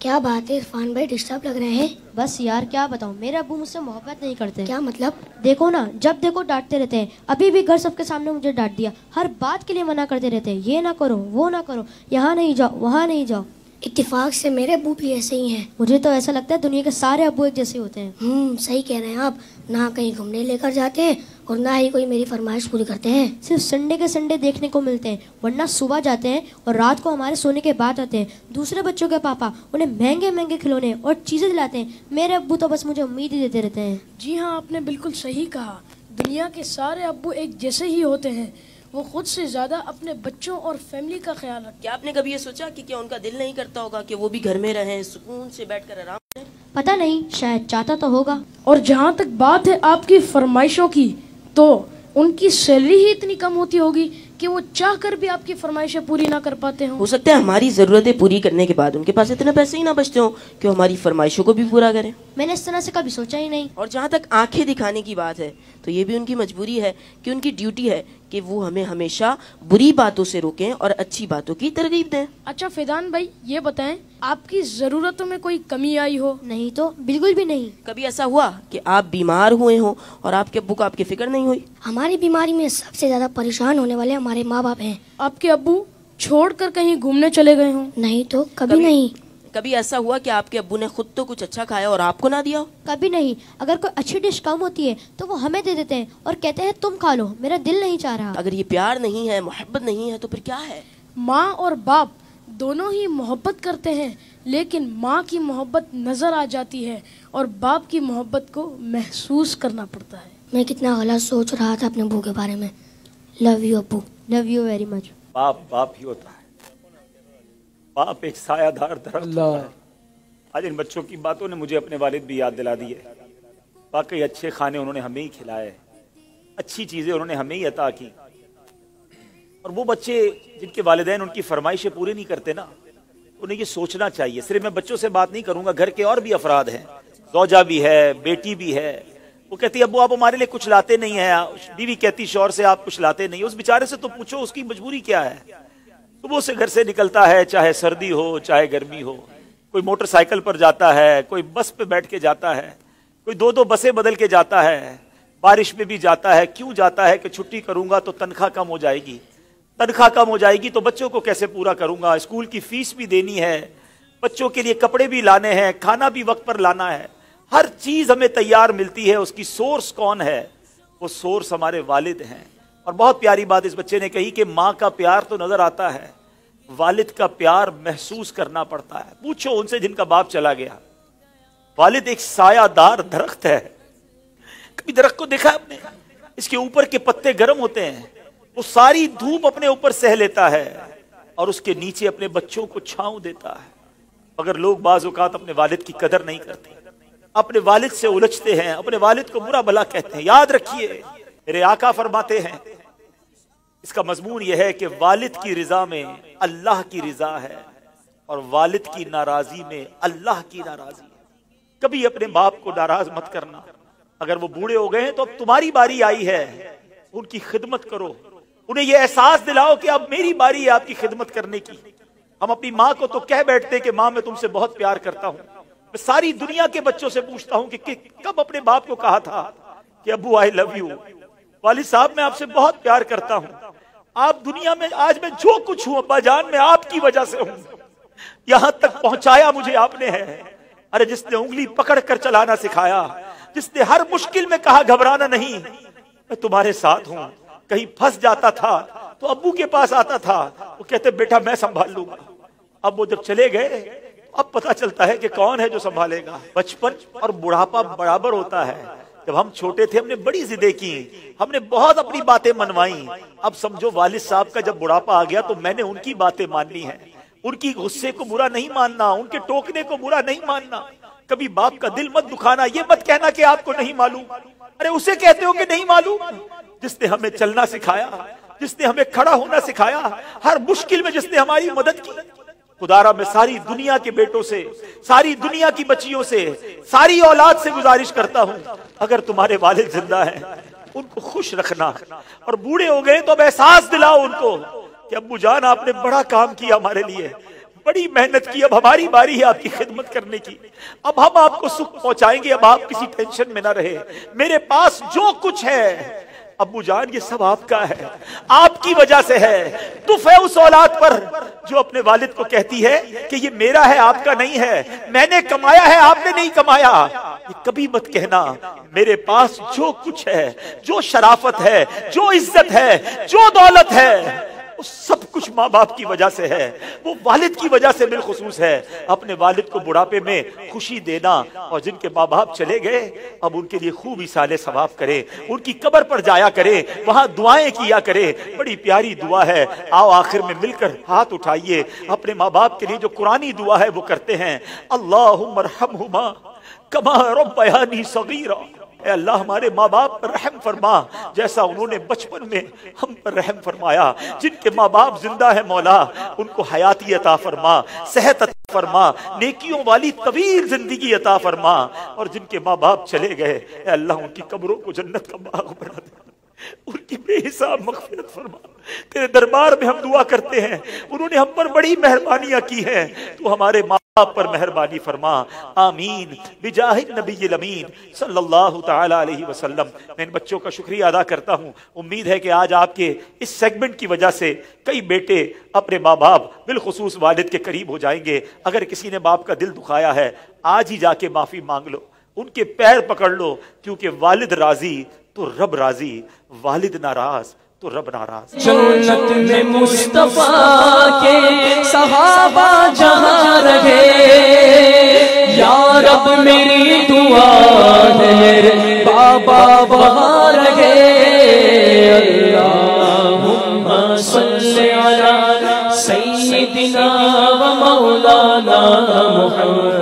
क्या बात है इरफान भाई, डिस्टर्ब लग रहे हैं। बस यार क्या बताऊं, मेरे अब्बू मुझसे मोहब्बत नहीं करते। क्या मतलब? देखो ना, जब देखो डांटते रहते हैं। अभी भी घर सबके सामने मुझे डांट दिया। हर बात के लिए मना करते रहते हैं, ये ना करो वो ना करो, यहाँ नहीं जाओ वहाँ नहीं जाओ। इत्तेफाक से मेरे अब्बू भी ऐसे ही हैं। मुझे तो ऐसा लगता है दुनिया के सारे अब्बू एक जैसे होते हैं। सही कह रहे हैं आप। ना कहीं घूमने लेकर जाते हैं और ना ही कोई मेरी फरमाइश पूरी करते हैं। सिर्फ संडे के संडे देखने को मिलते हैं, वरना सुबह जाते हैं और रात को हमारे सोने के बाद आते हैं। दूसरे बच्चों के पापा उन्हें महंगे महंगे खिलौने और चीजें दिलाते हैं। मेरे अब्बू तो बस मुझे उम्मीद ही देते रहते हैं। जी हाँ, आपने बिल्कुल सही कहा। दुनिया के सारे अब्बू एक जैसे ही होते हैं। वो खुद से ज्यादा अपने बच्चों और फैमिली का ख्याल रखते हैं। क्या आपने कभी ये सोचा कि क्या उनका दिल नहीं करता होगा कि वो भी घर में रहें, सुकून से बैठकर आराम करें? पता नहीं, शायद चाहता तो होगा। और जहाँ तक बात है आपकी फरमाइशों की, तो उनकी सैलरी ही इतनी कम होती होगी कि वो चाह कर भी आपकी फरमाइशें पूरी ना कर पाते हो सकता है हमारी जरूरतें पूरी करने के बाद उनके पास इतने पैसे ही ना बचते हो कि वो हमारी फरमाइशों को भी पूरा करें। मैंने इस तरह से कभी सोचा ही नहीं। और जहाँ तक आंखें दिखाने की बात है तो ये भी उनकी मजबूरी है कि उनकी ड्यूटी है कि वो हमें हमेशा बुरी बातों से रोकें और अच्छी बातों की तरगीब दें। अच्छा फैजान भाई, ये बताएं, आपकी जरूरतों में कोई कमी आई हो? नहीं तो बिल्कुल भी नहीं। कभी ऐसा हुआ कि आप बीमार हुए हो और आपके अब्बू को आपकी फिक्र नहीं हुई? हमारी बीमारी में सबसे ज्यादा परेशान होने वाले हमारे माँ बाप हैं। आपके अब्बू छोड़कर कहीं घूमने चले गए हों? नहीं तो कभी नहीं। कभी ऐसा हुआ कि आपके अब्बू ने खुद तो कुछ अच्छा खाया और आपको ना दिया हो? कभी नहीं। अगर कोई अच्छी डिश कम होती है तो वो हमें दे देते हैं और कहते हैं तुम खा लो, मेरा दिल नहीं चाह रहा। अगर ये प्यार नहीं है, मोहब्बत नहीं है, तो फिर क्या है? माँ और बाप दोनों ही मोहब्बत करते हैं, लेकिन माँ की मोहब्बत नजर आ जाती है और बाप की मोहब्बत को महसूस करना पड़ता है। मैं कितना गलत सोच रहा था अपने अब्बू के बारे में। लव यू अब्बू। Love you very much. बाप बाप ही होता है। बाप एक सायादार दरख्त होता है। आज इन बच्चों की बातों ने मुझे अपने वालिद भी याद दिला दी है। वाकई अच्छे खाने उन्होंने हमें ही खिलाए, अच्छी चीजें उन्होंने हमें ही अता की। और वो बच्चे जिनके वालिदैन उनकी फरमाइशें पूरी नहीं करते ना, उन्हें ये सोचना चाहिए। सिर्फ मैं बच्चों से बात नहीं करूंगा, घर के और भी अफराद हैं, ज़ौजा भी है, बेटी भी है। वो कहती है अब्बू आप हमारे लिए कुछ लाते नहीं है। बीवी कहती शौहर से आप कुछ लाते नहीं। उस बेचारे से तो पूछो उसकी मजबूरी क्या है। सुबह से घर से निकलता है, चाहे सर्दी हो चाहे गर्मी हो। कोई मोटरसाइकिल पर जाता है, कोई बस पे बैठ के जाता है, कोई दो दो बसें बदल के जाता है, बारिश में भी जाता है। क्यों जाता है? कि छुट्टी करूंगा तो तनख्वाह कम हो जाएगी, तनख्वाह कम हो जाएगी तो बच्चों को कैसे पूरा करूंगा, स्कूल की फीस भी देनी है, बच्चों के लिए कपड़े भी लाने हैं, खाना भी वक्त पर लाना है। हर चीज हमें तैयार मिलती है। उसकी सोर्स कौन है? वो सोर्स हमारे वालिद हैं। और बहुत प्यारी बात इस बच्चे ने कही कि माँ का प्यार तो नजर आता है, वालिद का प्यार महसूस करना पड़ता है। पूछो उनसे जिनका बाप चला गया। वालिद एक सायादार दरख्त है। कभी दरख्त को देखा आपने? इसके ऊपर के पत्ते गर्म होते हैं, वो सारी धूप अपने ऊपर सह लेता है और उसके नीचे अपने बच्चों को छांव देता है। मगर लोग बाज़ औक़ात अपने वालिद की कदर नहीं करते, अपने वालिद से उलझते हैं, अपने वालिद को बुरा भला कहते हैं। याद रखिए, मेरे आका फरमाते हैं, इसका मजमून यह है कि वालिद की रिजा में अल्लाह की रिजा है और वालिद की नाराजी में अल्लाह की नाराजी है। कभी अपने बाप को नाराज मत करना। अगर वो बूढ़े हो गए हैं तो अब तुम्हारी बारी आई है, उनकी खिदमत करो। उन्हें यह एहसास दिलाओ कि अब मेरी बारी है आपकी खिदमत करने की। हम अपनी माँ को तो कह बैठते कि माँ मैं तुमसे बहुत प्यार करता हूँ। मैं सारी दुनिया के बच्चों से पूछता हूँ कि कब अपने बाप को कहा था कि अब्बू आई लव यू, वालिद साहब मैं आपसे बहुत प्यार करता हूँ। आप दुनिया में आज मैं जो कुछ हूँ अब्बा जान मैं आपकी वजह से हूँ। यहाँ तक पहुंचाया मुझे आपने है। अरे जिसने उंगली पकड़ कर चलाना सिखाया, जिसने हर मुश्किल में कहा घबराना नहीं, मैं तुम्हारे साथ हूँ। कहीं फंस जाता था तो अब्बू के पास आता था, वो कहते बेटा मैं संभाल लूंगा। अब वो जब चले गए अब पता चलता है कि कौन है जो संभालेगा। बचपन और बुढ़ापा बराबर होता है। जब हम छोटे थे हमने बड़ी जिदें की, हमने बहुत अपनी बातें मनवाई। अब समझो वालिद साहब का जब बुढ़ापा आ गया तो मैंने उनकी बातें माननी है। उनकी गुस्से को बुरा नहीं मानना, उनके टोकने को बुरा नहीं मानना। कभी बाप का दिल मत दुखाना। ये मत कहना कि आपको नहीं मालूम। अरे उसे कहते हो कि नहीं मालूम जिसने हमें चलना सिखाया, जिसने हमें खड़ा होना सिखाया, हर मुश्किल में जिसने हमारी मदद की। खुदारा मैं सारी दुनिया के बेटों से, सारी दुनिया की बच्चियों से, सारी औलाद से गुजारिश करता हूँ, अगर तुम्हारे वालिद जिंदा हैं उनको खुश रखना। और बूढ़े हो गए तो अब एहसास दिलाओ उनको कि अब्बू जान आपने बड़ा काम किया हमारे लिए, बड़ी मेहनत की, अब हमारी बारी है आपकी खिदमत करने की, अब हम आपको सुख पहुंचाएंगे, अब आप किसी टेंशन में ना रहे, मेरे पास जो कुछ है अब्बू जान ये सब आपका है, आपकी वजह से है। दुख है उस औलाद पर जो अपने वालिद को कहती है कि ये मेरा है आपका नहीं है, मैंने कमाया है आपने नहीं कमाया। ये कभी मत कहना, मेरे पास जो कुछ है, जो शराफत है, जो इज्जत है, जो दौलत है, वो सब कुछ माँ बाप की वजह से है, वो वालिद की वजह से बिलखुसूस है। अपने वालिद को बुढ़ापे में खुशी देना, और जिनके माँ बाप चले गए अब उनके लिए खूब इसाले सवाब करें, उनकी कब्र पर जाया करें, वहां दुआएं किया करें। बड़ी प्यारी दुआ है, आओ आखिर में मिलकर हाथ उठाइए, अपने माँ बाप के लिए जो कुरानी दुआ है वो करते हैं। अल्लाहुम्मा रहमहुमा कमा रब्बयानी सगीरा, ए अल्लाह हमारे माँ बाप पर रहम फरमा जैसा उन्होंने बचपन में हम पर रहम फरमाया। जिनके माँ बाप जिंदा है मौला उनको हयाती अता फरमा, सेहत अता फरमा, नेकियों वाली तवील जिंदगी अता फरमा, और जिनके माँ बाप चले गए ए अल्लाह उनकी कब्रों को जन्नत का बाग बना दे, उनकी बेहिसाब मग़फ़िरत फरमा। तेरे दरबार में हम दुआ करते हैं, उन्होंने हम पर बड़ी मेहरबानियां की हैं, तू हमारे माँ बाप पर मेहरबानी फरमा। आमीन बिजाहिद नबील अमीन सल्लल्लाहु तआला अलैहि वसल्लम। मैं इन बच्चों का शुक्रिया अदा करता हूँ। उम्मीद है कि आज आपके इस सेगमेंट की वजह से कई बेटे अपने माँ बाप बिलखुसूस वालिद के करीब हो जाएंगे। अगर किसी ने बाप का दिल दुखाया है आज ही जाके माफी मांग लो, उनके पैर पकड़ लो, क्योंकि वालिद राजी तो रब राजी, वालिद नाराज तो रब नाराज। जन्नत में मुस्तफा के सहाबा जहां रहे, या रब मेरी दुआ है मेरे बाबा वहां रहे। अल्लाहुम्मा सल्ली अला सय्यिदिना व मौलाना मुहम्मद।